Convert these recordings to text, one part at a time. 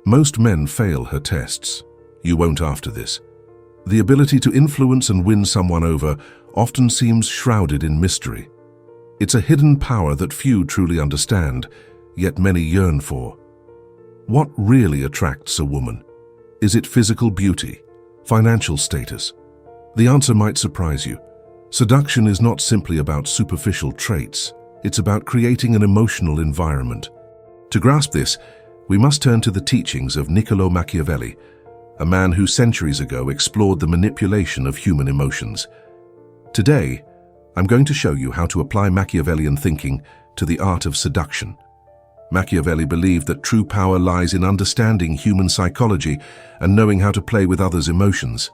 Most men fail her tests. You won't after this. The ability to influence and win someone over often seems shrouded in mystery. It's a hidden power that few truly understand, yet many yearn for. What really attracts a woman? Is it physical beauty? Financial status? The answer might surprise you. Seduction is not simply about superficial traits. It's about creating an emotional environment. To grasp this, we must turn to the teachings of Niccolò Machiavelli, a man who centuries ago explored the manipulation of human emotions. Today, I'm going to show you how to apply Machiavellian thinking to the art of seduction. Machiavelli believed that true power lies in understanding human psychology and knowing how to play with others' emotions.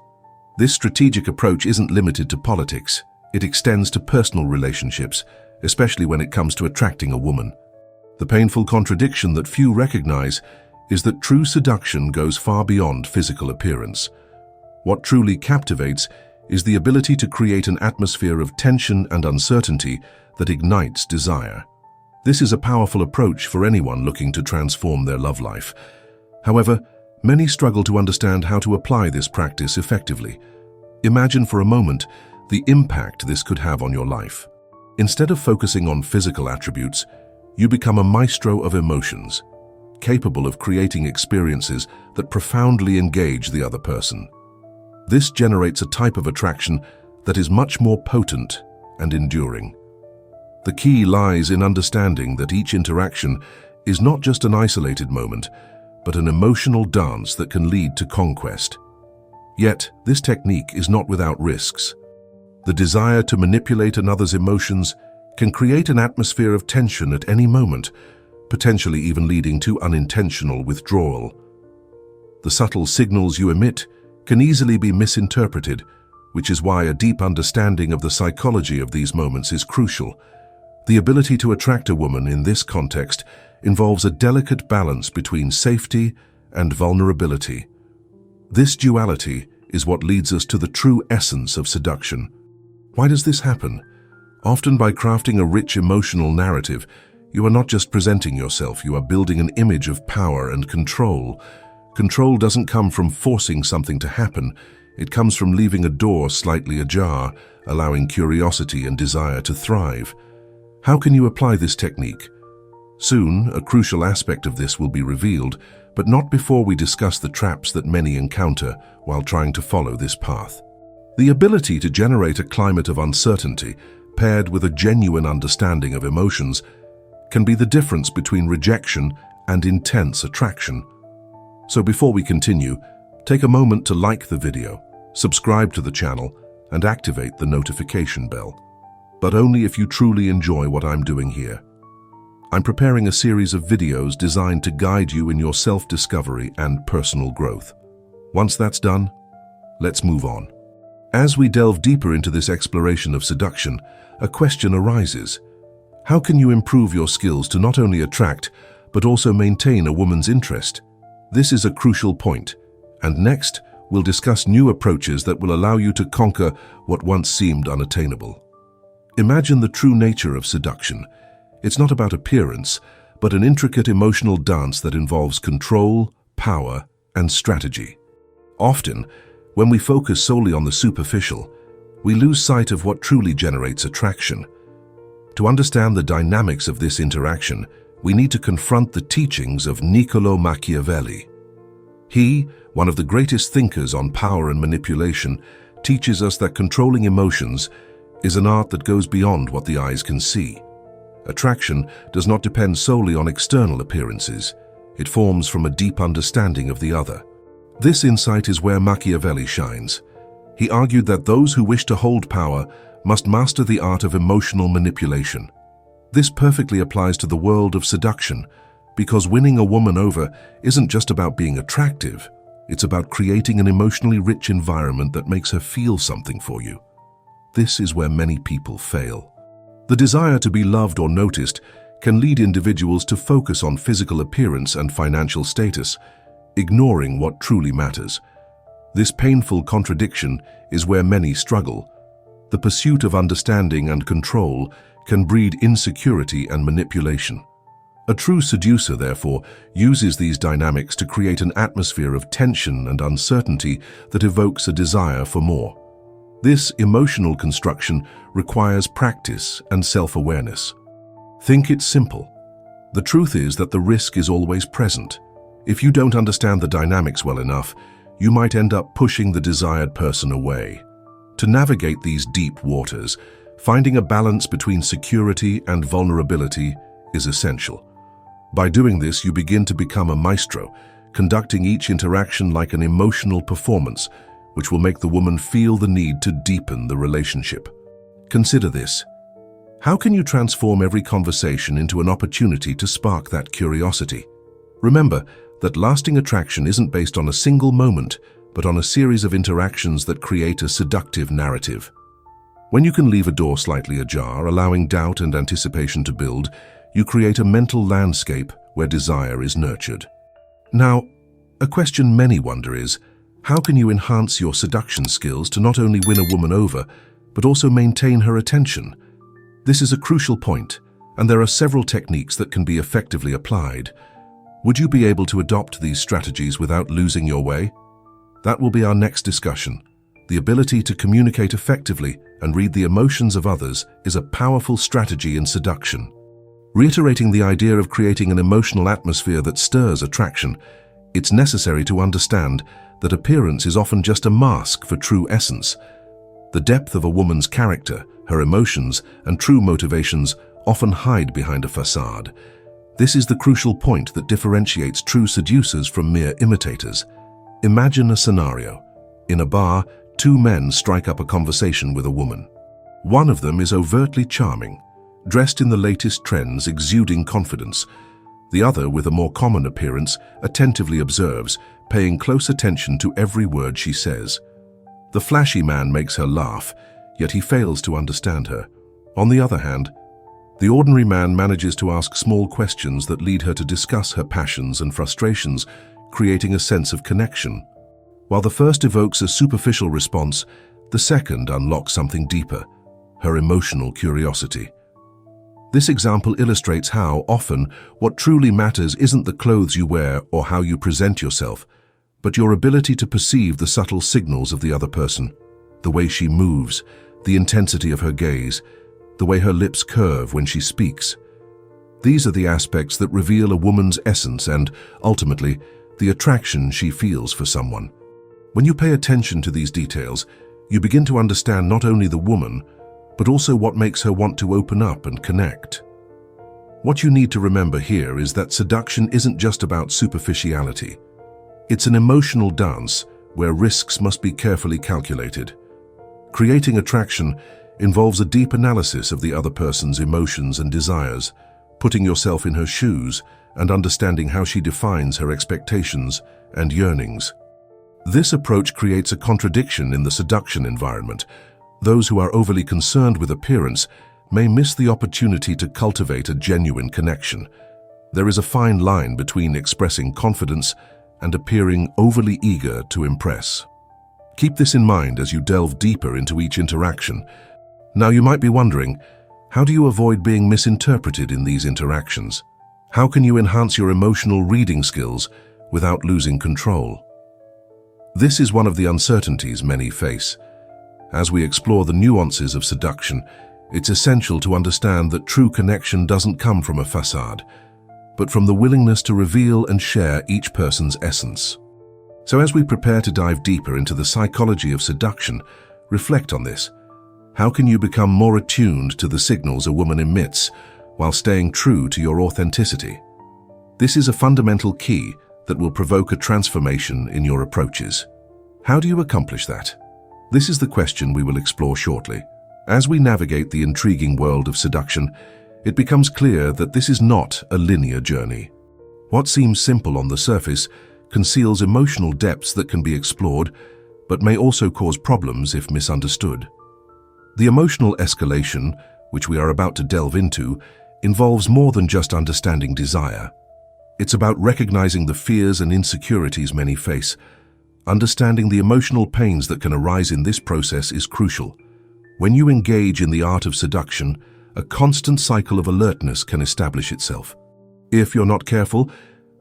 This strategic approach isn't limited to politics. It extends to personal relationships, especially when it comes to attracting a woman. The painful contradiction that few recognize is that true seduction goes far beyond physical appearance. What truly captivates is the ability to create an atmosphere of tension and uncertainty that ignites desire. This is a powerful approach for anyone looking to transform their love life. However, many struggle to understand how to apply this practice effectively. Imagine for a moment the impact this could have on your life. Instead of focusing on physical attributes, you become a maestro of emotions, capable of creating experiences that profoundly engage the other person. This generates a type of attraction that is much more potent and enduring. The key lies in understanding that each interaction is not just an isolated moment, but an emotional dance that can lead to conquest. Yet, this technique is not without risks. The desire to manipulate another's emotions can create an atmosphere of tension at any moment, potentially even leading to unintentional withdrawal. The subtle signals you emit can easily be misinterpreted, which is why a deep understanding of the psychology of these moments is crucial. The ability to attract a woman in this context involves a delicate balance between safety and vulnerability. This duality is what leads us to the true essence of seduction. Why does this happen? Often by crafting a rich emotional narrative, you are not just presenting yourself, you are building an image of power and control. Control doesn't come from forcing something to happen. It comes from leaving a door slightly ajar, allowing curiosity and desire to thrive. How can you apply this technique? Soon, a crucial aspect of this will be revealed, but not before we discuss the traps that many encounter while trying to follow this path. The ability to generate a climate of uncertainty, paired with a genuine understanding of emotions, can be the difference between rejection and intense attraction. So before we continue, take a moment to like the video, subscribe to the channel, and activate the notification bell. But only if you truly enjoy what I'm doing here. I'm preparing a series of videos designed to guide you in your self-discovery and personal growth. Once that's done, let's move on. As we delve deeper into this exploration of seduction, a question arises. How can you improve your skills to not only attract, but also maintain a woman's interest? This is a crucial point, and next, we'll discuss new approaches that will allow you to conquer what once seemed unattainable. Imagine the true nature of seduction. It's not about appearance, but an intricate emotional dance that involves control, power, and strategy. Often, when we focus solely on the superficial, we lose sight of what truly generates attraction. To understand the dynamics of this interaction, we need to confront the teachings of Niccolò Machiavelli. He, one of the greatest thinkers on power and manipulation, teaches us that controlling emotions is an art that goes beyond what the eyes can see. Attraction does not depend solely on external appearances. It forms from a deep understanding of the other. This insight is where Machiavelli shines. He argued that those who wish to hold power must master the art of emotional manipulation. This perfectly applies to the world of seduction, because winning a woman over isn't just about being attractive, it's about creating an emotionally rich environment that makes her feel something for you. This is where many people fail. The desire to be loved or noticed can lead individuals to focus on physical appearance and financial status, ignoring what truly matters. This painful contradiction is where many struggle. The pursuit of understanding and control can breed insecurity and manipulation. A true seducer, therefore, uses these dynamics to create an atmosphere of tension and uncertainty that evokes a desire for more. This emotional construction requires practice and self-awareness. Think it's simple. The truth is that the risk is always present. If you don't understand the dynamics well enough, you might end up pushing the desired person away. To navigate these deep waters, finding a balance between security and vulnerability is essential. By doing this, you begin to become a maestro, conducting each interaction like an emotional performance, which will make the woman feel the need to deepen the relationship. Consider this. How can you transform every conversation into an opportunity to spark that curiosity? Remember that lasting attraction isn't based on a single moment, but on a series of interactions that create a seductive narrative. When you can leave a door slightly ajar, allowing doubt and anticipation to build, you create a mental landscape where desire is nurtured. Now, a question many wonder is, how can you enhance your seduction skills to not only win a woman over, but also maintain her attention? This is a crucial point, and there are several techniques that can be effectively applied. Would you be able to adopt these strategies without losing your way? That will be our next discussion. The ability to communicate effectively and read the emotions of others is a powerful strategy in seduction. Reiterating the idea of creating an emotional atmosphere that stirs attraction, it's necessary to understand that appearance is often just a mask for true essence. The depth of a woman's character, her emotions, and true motivations often hide behind a facade. This is the crucial point that differentiates true seducers from mere imitators. Imagine a scenario. In a bar, two men strike up a conversation with a woman. One of them is overtly charming, dressed in the latest trends, exuding confidence. The other, with a more common appearance, attentively observes, paying close attention to every word she says. The flashy man makes her laugh, yet he fails to understand her. On the other hand, the ordinary man manages to ask small questions that lead her to discuss her passions and frustrations, creating a sense of connection. While the first evokes a superficial response, the second unlocks something deeper, her emotional curiosity. This example illustrates how, often, what truly matters isn't the clothes you wear or how you present yourself, but your ability to perceive the subtle signals of the other person, the way she moves, the intensity of her gaze, the way her lips curve when she speaks. These are the aspects that reveal a woman's essence and, ultimately, the attraction she feels for someone. When you pay attention to these details, you begin to understand not only the woman, but also what makes her want to open up and connect. What you need to remember here is that seduction isn't just about superficiality. It's an emotional dance where risks must be carefully calculated. Creating attraction involves a deep analysis of the other person's emotions and desires, putting yourself in her shoes and understanding how she defines her expectations and yearnings. This approach creates a contradiction in the seduction environment. Those who are overly concerned with appearance may miss the opportunity to cultivate a genuine connection. There is a fine line between expressing confidence and appearing overly eager to impress. Keep this in mind as you delve deeper into each interaction. Now you might be wondering, how do you avoid being misinterpreted in these interactions? How can you enhance your emotional reading skills without losing control? This is one of the uncertainties many face. As we explore the nuances of seduction, it's essential to understand that true connection doesn't come from a facade, but from the willingness to reveal and share each person's essence. So as we prepare to dive deeper into the psychology of seduction, reflect on this. How can you become more attuned to the signals a woman emits while staying true to your authenticity? This is a fundamental key that will provoke a transformation in your approaches. How do you accomplish that? This is the question we will explore shortly. As we navigate the intriguing world of seduction, it becomes clear that this is not a linear journey. What seems simple on the surface conceals emotional depths that can be explored, but may also cause problems if misunderstood. The emotional escalation, which we are about to delve into, involves more than just understanding desire. It's about recognizing the fears and insecurities many face. Understanding the emotional pains that can arise in this process is crucial. When you engage in the art of seduction, a constant cycle of alertness can establish itself. If you're not careful,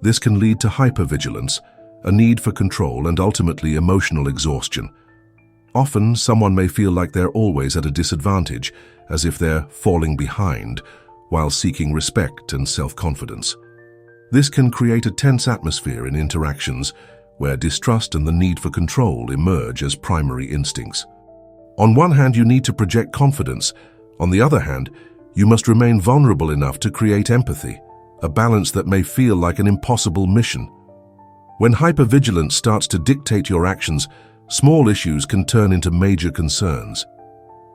this can lead to hypervigilance, a need for control and ultimately emotional exhaustion. Often, someone may feel like they're always at a disadvantage, as if they're falling behind, while seeking respect and self-confidence. This can create a tense atmosphere in interactions where distrust and the need for control emerge as primary instincts. On one hand, you need to project confidence. On the other hand, you must remain vulnerable enough to create empathy, a balance that may feel like an impossible mission. When hypervigilance starts to dictate your actions, small issues can turn into major concerns.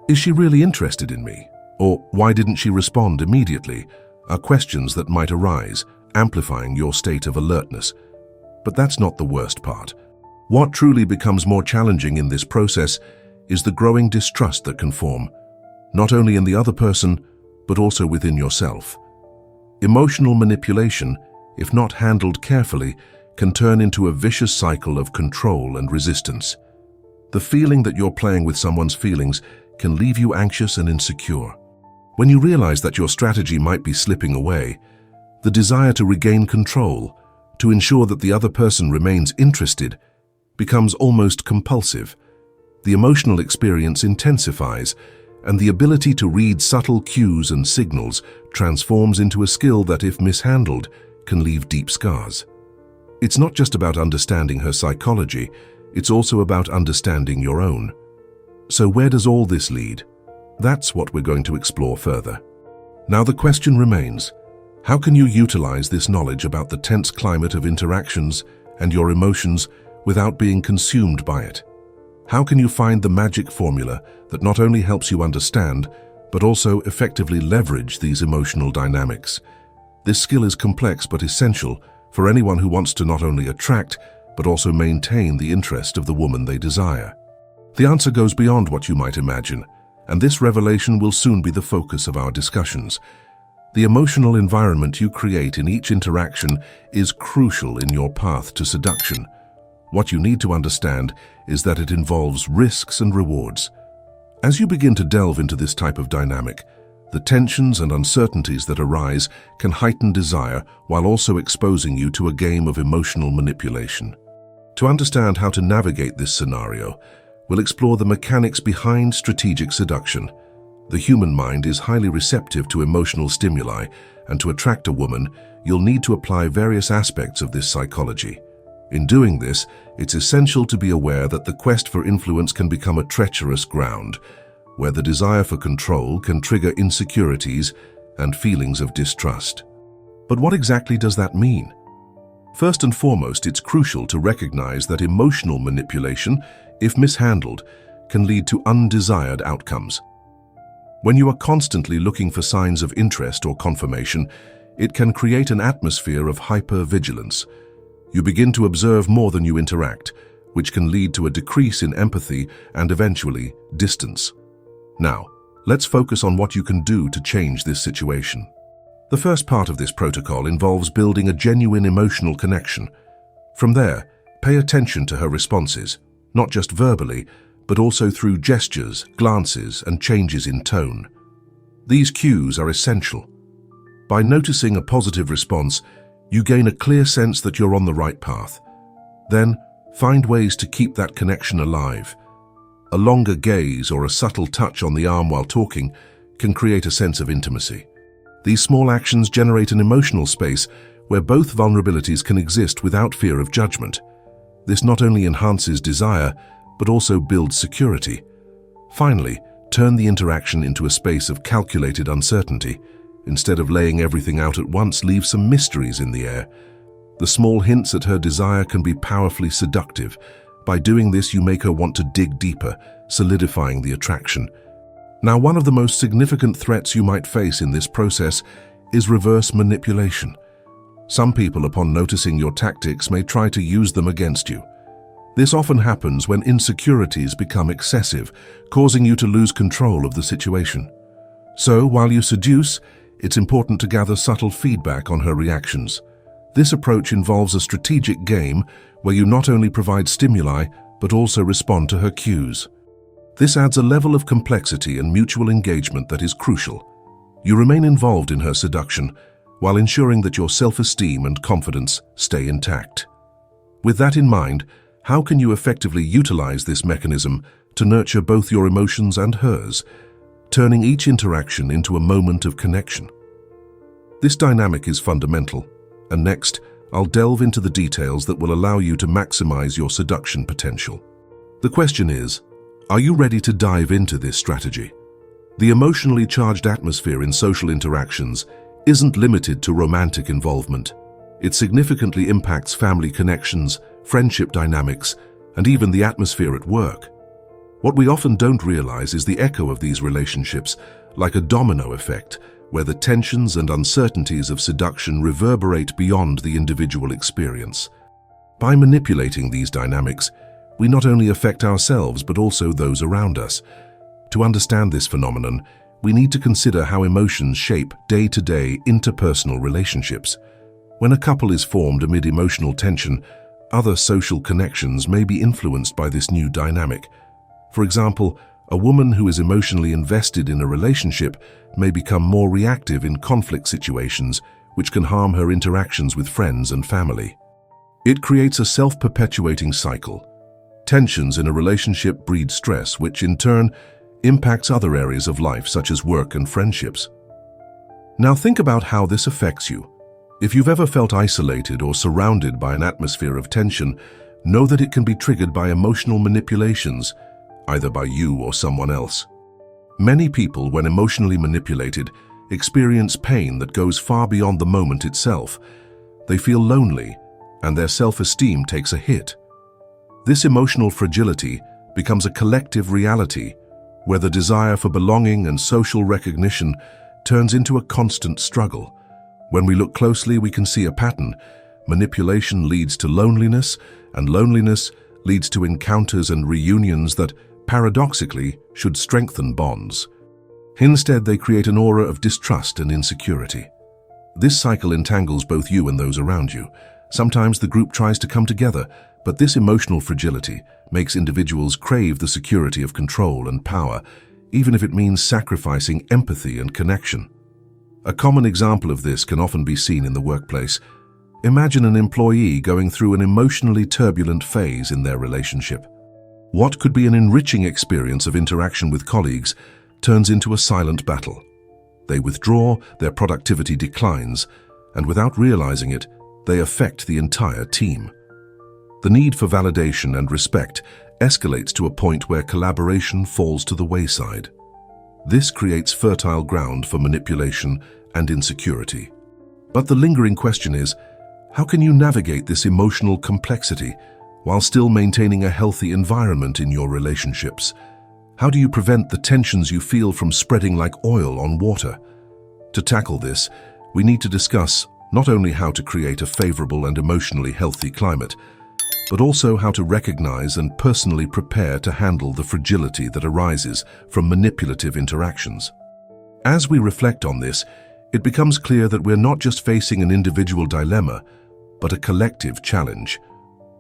Is she really interested in me? Or why didn't she respond immediately? Are questions that might arise, amplifying your state of alertness. But that's not the worst part. What truly becomes more challenging in this process is the growing distrust that can form, not only in the other person, but also within yourself. Emotional manipulation, if not handled carefully, can turn into a vicious cycle of control and resistance. The feeling that you're playing with someone's feelings can leave you anxious and insecure. When you realize that your strategy might be slipping away, the desire to regain control, to ensure that the other person remains interested, becomes almost compulsive. The emotional experience intensifies, and the ability to read subtle cues and signals transforms into a skill that, if mishandled, can leave deep scars. It's not just about understanding her psychology, it's also about understanding your own. So where does all this lead? That's what we're going to explore further. Now the question remains, how can you utilize this knowledge about the tense climate of interactions and your emotions without being consumed by it? How can you find the magic formula that not only helps you understand, but also effectively leverage these emotional dynamics? This skill is complex but essential for anyone who wants to not only attract, but also maintain the interest of the woman they desire. The answer goes beyond what you might imagine, and this revelation will soon be the focus of our discussions. The emotional environment you create in each interaction is crucial in your path to seduction. What you need to understand is that it involves risks and rewards. As you begin to delve into this type of dynamic, the tensions and uncertainties that arise can heighten desire while also exposing you to a game of emotional manipulation. To understand how to navigate this scenario, we'll explore the mechanics behind strategic seduction. The human mind is highly receptive to emotional stimuli, and to attract a woman, you'll need to apply various aspects of this psychology. In doing this, it's essential to be aware that the quest for influence can become a treacherous ground, where the desire for control can trigger insecurities and feelings of distrust. But what exactly does that mean? First and foremost, it's crucial to recognize that emotional manipulation, if mishandled, can lead to undesired outcomes. When you are constantly looking for signs of interest or confirmation, it can create an atmosphere of hypervigilance. You begin to observe more than you interact, which can lead to a decrease in empathy and eventually distance. Now, let's focus on what you can do to change this situation. The first part of this protocol involves building a genuine emotional connection. From there, pay attention to her responses, not just verbally, but also through gestures, glances, and changes in tone. These cues are essential. By noticing a positive response, you gain a clear sense that you're on the right path. Then, find ways to keep that connection alive. A longer gaze or a subtle touch on the arm while talking can create a sense of intimacy. These small actions generate an emotional space where both vulnerabilities can exist without fear of judgment. This not only enhances desire, but also builds security. Finally, turn the interaction into a space of calculated uncertainty. Instead of laying everything out at once, leave some mysteries in the air. The small hints at her desire can be powerfully seductive. By doing this, you make her want to dig deeper, solidifying the attraction. Now, one of the most significant threats you might face in this process is reverse manipulation. Some people, upon noticing your tactics, may try to use them against you. This often happens when insecurities become excessive, causing you to lose control of the situation. So, while you seduce, it's important to gather subtle feedback on her reactions. This approach involves a strategic game where you not only provide stimuli, but also respond to her cues. This adds a level of complexity and mutual engagement that is crucial. You remain involved in her seduction, while ensuring that your self-esteem and confidence stay intact. With that in mind, how can you effectively utilize this mechanism to nurture both your emotions and hers, turning each interaction into a moment of connection? This dynamic is fundamental, and next, I'll delve into the details that will allow you to maximize your seduction potential. The question is, are you ready to dive into this strategy? The emotionally charged atmosphere in social interactions isn't limited to romantic involvement. It significantly impacts family connections, friendship dynamics, and even the atmosphere at work. What we often don't realize is the echo of these relationships, like a domino effect, where the tensions and uncertainties of seduction reverberate beyond the individual experience. By manipulating these dynamics, we not only affect ourselves but also those around us. To understand this phenomenon, we need to consider how emotions shape day-to-day interpersonal relationships. When a couple is formed amid emotional tension, other social connections may be influenced by this new dynamic. For example, a woman who is emotionally invested in a relationship may become more reactive in conflict situations, which can harm her interactions with friends and family. It creates a self-perpetuating cycle. Tensions in a relationship breed stress, which in turn impacts other areas of life such as work and friendships. Now think about how this affects you. If you've ever felt isolated or surrounded by an atmosphere of tension, know that it can be triggered by emotional manipulations, either by you or someone else. Many people, when emotionally manipulated, experience pain that goes far beyond the moment itself. They feel lonely, and their self-esteem takes a hit. This emotional fragility becomes a collective reality, where the desire for belonging and social recognition turns into a constant struggle. When we look closely, we can see a pattern. Manipulation leads to loneliness, and loneliness leads to encounters and reunions that, paradoxically, should strengthen bonds. Instead, they create an aura of distrust and insecurity. This cycle entangles both you and those around you. Sometimes the group tries to come together, but this emotional fragility makes individuals crave the security of control and power, even if it means sacrificing empathy and connection. A common example of this can often be seen in the workplace. Imagine an employee going through an emotionally turbulent phase in their relationship. What could be an enriching experience of interaction with colleagues turns into a silent battle. They withdraw, their productivity declines, and without realizing it, they affect the entire team. The need for validation and respect escalates to a point where collaboration falls to the wayside. This creates fertile ground for manipulation and insecurity. But the lingering question is, how can you navigate this emotional complexity while still maintaining a healthy environment in your relationships? How do you prevent the tensions you feel from spreading like oil on water? To tackle this, we need to discuss not only how to create a favorable and emotionally healthy climate, but also how to recognize and personally prepare to handle the fragility that arises from manipulative interactions. As we reflect on this, it becomes clear that we're not just facing an individual dilemma, but a collective challenge.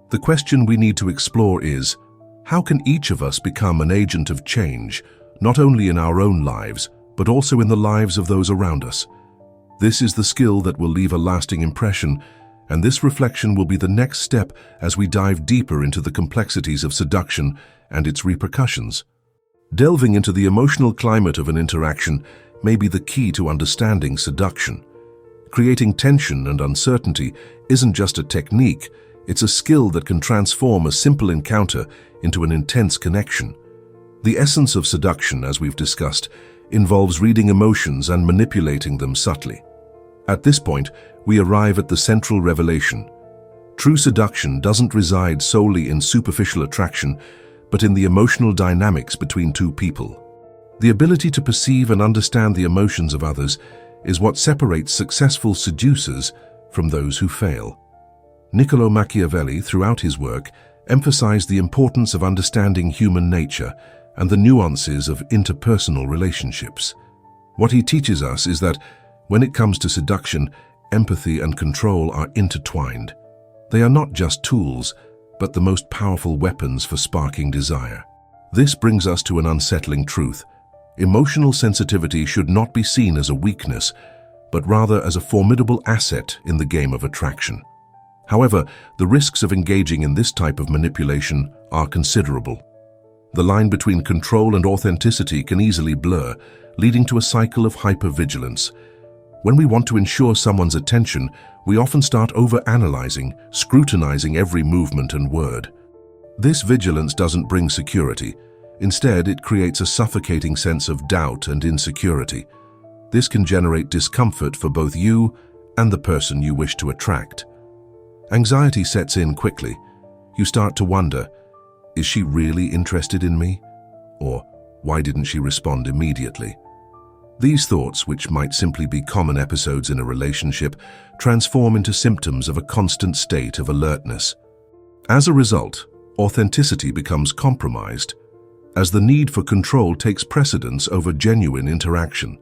The question we need to explore is, how can each of us become an agent of change, not only in our own lives, but also in the lives of those around us? This is the skill that will leave a lasting impression, and this reflection will be the next step as we dive deeper into the complexities of seduction and its repercussions. Delving into the emotional climate of an interaction may be the key to understanding seduction. Creating tension and uncertainty isn't just a technique, it's a skill that can transform a simple encounter into an intense connection. The essence of seduction, as we've discussed, involves reading emotions and manipulating them subtly. At this point, we arrive at the central revelation. True seduction doesn't reside solely in superficial attraction, but in the emotional dynamics between two people. The ability to perceive and understand the emotions of others is what separates successful seducers from those who fail. Niccolò Machiavelli, throughout his work, emphasized the importance of understanding human nature and the nuances of interpersonal relationships. What he teaches us is that, when it comes to seduction, empathy and control are intertwined. They are not just tools, but the most powerful weapons for sparking desire. This brings us to an unsettling truth. Emotional sensitivity should not be seen as a weakness, but rather as a formidable asset in the game of attraction. However, the risks of engaging in this type of manipulation are considerable. The line between control and authenticity can easily blur, leading to a cycle of hypervigilance. When we want to ensure someone's attention, we often start over-analyzing, scrutinizing every movement and word. This vigilance doesn't bring security. Instead, it creates a suffocating sense of doubt and insecurity. This can generate discomfort for both you and the person you wish to attract. Anxiety sets in quickly. You start to wonder, is she really interested in me? Or why didn't she respond immediately? These thoughts, which might simply be common episodes in a relationship, transform into symptoms of a constant state of alertness. As a result, authenticity becomes compromised, as the need for control takes precedence over genuine interaction.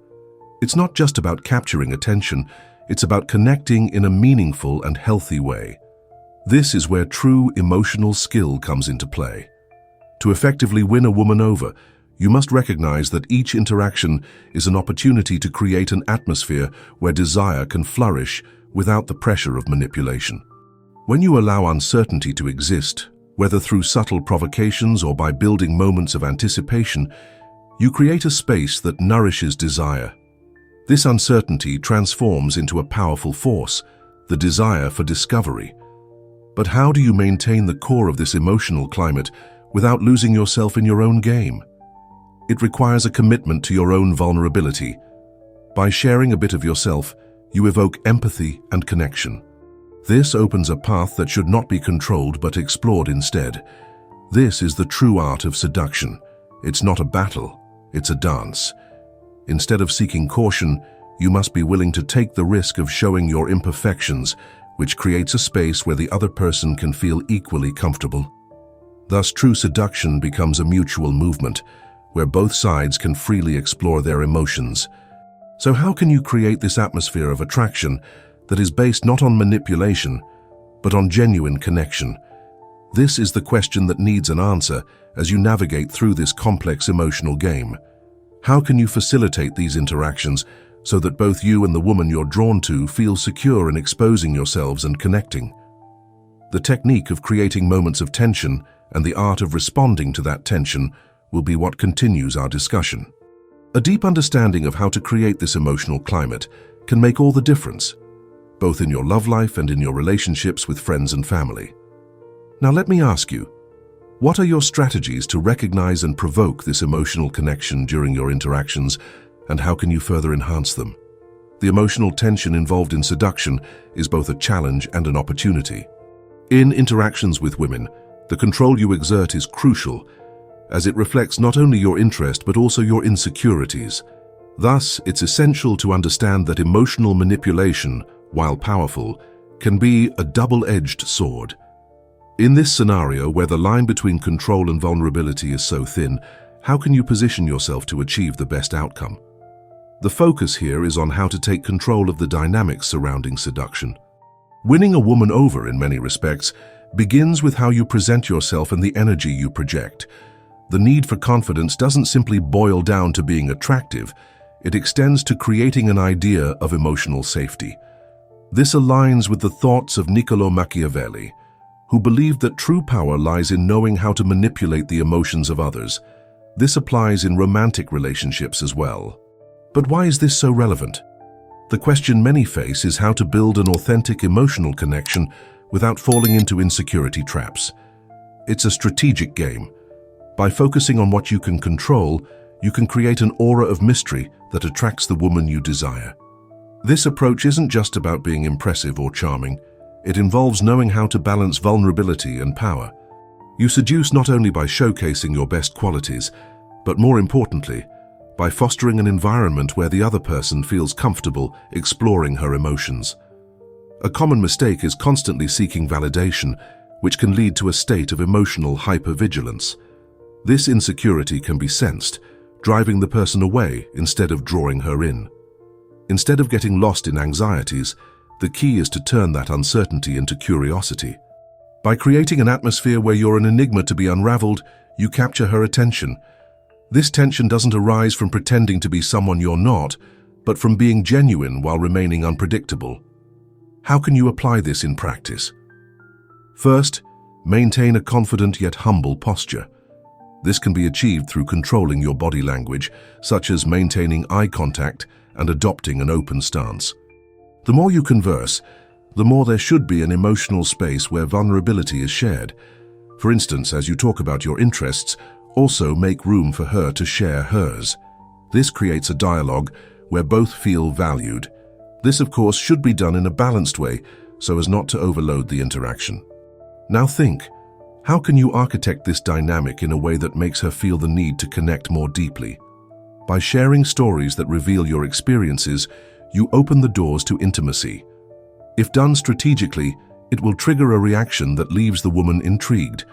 It's not just about capturing attention, it's about connecting in a meaningful and healthy way. This is where true emotional skill comes into play. To effectively win a woman over, you must recognize that each interaction is an opportunity to create an atmosphere where desire can flourish without the pressure of manipulation. When you allow uncertainty to exist, whether through subtle provocations or by building moments of anticipation, you create a space that nourishes desire. This uncertainty transforms into a powerful force, the desire for discovery. But how do you maintain the core of this emotional climate without losing yourself in your own game? It requires a commitment to your own vulnerability. By sharing a bit of yourself, you evoke empathy and connection. This opens a path that should not be controlled but explored instead. This is the true art of seduction. It's not a battle, it's a dance. Instead of seeking caution, you must be willing to take the risk of showing your imperfections, which creates a space where the other person can feel equally comfortable. Thus, true seduction becomes a mutual movement, where both sides can freely explore their emotions. So how can you create this atmosphere of attraction that is based not on manipulation, but on genuine connection? This is the question that needs an answer as you navigate through this complex emotional game. How can you facilitate these interactions so that both you and the woman you're drawn to feel secure in exposing yourselves and connecting? The technique of creating moments of tension and the art of responding to that tension will be what continues our discussion. A deep understanding of how to create this emotional climate can make all the difference, both in your love life and in your relationships with friends and family. Now let me ask you, what are your strategies to recognize and provoke this emotional connection during your interactions, and how can you further enhance them? The emotional tension involved in seduction is both a challenge and an opportunity. In interactions with women, the control you exert is crucial, as it reflects not only your interest but also your insecurities. Thus, it's essential to understand that emotional manipulation, while powerful, can be a double-edged sword. In this scenario, where the line between control and vulnerability is so thin, how can you position yourself to achieve the best outcome? The focus here is on how to take control of the dynamics surrounding seduction. Winning a woman over, in many respects, begins with how you present yourself and the energy you project. The need for confidence doesn't simply boil down to being attractive, it extends to creating an idea of emotional safety. This aligns with the thoughts of Niccolò Machiavelli, who believed that true power lies in knowing how to manipulate the emotions of others. This applies in romantic relationships as well. But why is this so relevant? The question many face is how to build an authentic emotional connection without falling into insecurity traps. It's a strategic game. By focusing on what you can control, you can create an aura of mystery that attracts the woman you desire. This approach isn't just about being impressive or charming. It involves knowing how to balance vulnerability and power. You seduce not only by showcasing your best qualities, but more importantly, by fostering an environment where the other person feels comfortable exploring her emotions. A common mistake is constantly seeking validation, which can lead to a state of emotional hypervigilance. This insecurity can be sensed, driving the person away instead of drawing her in. Instead of getting lost in anxieties, the key is to turn that uncertainty into curiosity. By creating an atmosphere where you're an enigma to be unraveled, you capture her attention. This tension doesn't arise from pretending to be someone you're not, but from being genuine while remaining unpredictable. How can you apply this in practice? First, maintain a confident yet humble posture. This can be achieved through controlling your body language, such as maintaining eye contact and adopting an open stance. The more you converse, the more there should be an emotional space where vulnerability is shared. For instance, as you talk about your interests, also make room for her to share hers. This creates a dialogue where both feel valued. This, of course, should be done in a balanced way so as not to overload the interaction. Now think, how can you architect this dynamic in a way that makes her feel the need to connect more deeply? By sharing stories that reveal your experiences, you open the doors to intimacy. If done strategically, it will trigger a reaction that leaves the woman intrigued.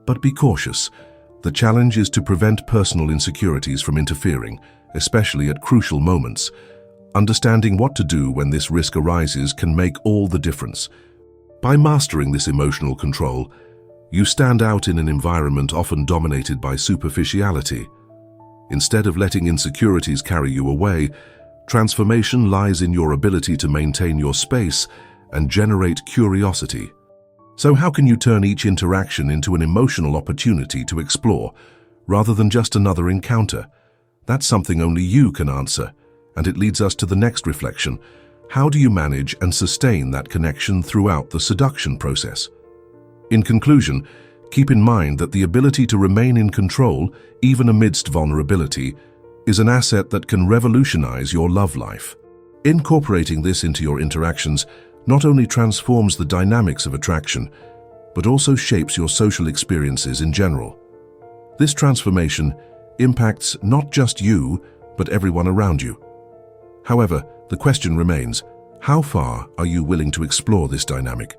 But be cautious. The challenge is to prevent personal insecurities from interfering, especially at crucial moments. Understanding what to do when this risk arises can make all the difference. By mastering this emotional control, you stand out in an environment often dominated by superficiality. Instead of letting insecurities carry you away, transformation lies in your ability to maintain your space and generate curiosity. So how can you turn each interaction into an emotional opportunity to explore, rather than just another encounter? That's something only you can answer, and it leads us to the next reflection. How do you manage and sustain that connection throughout the seduction process? In conclusion, keep in mind that the ability to remain in control, even amidst vulnerability, is an asset that can revolutionize your love life. Incorporating this into your interactions not only transforms the dynamics of attraction, but also shapes your social experiences in general. This transformation impacts not just you, but everyone around you. However, the question remains, how far are you willing to explore this dynamic?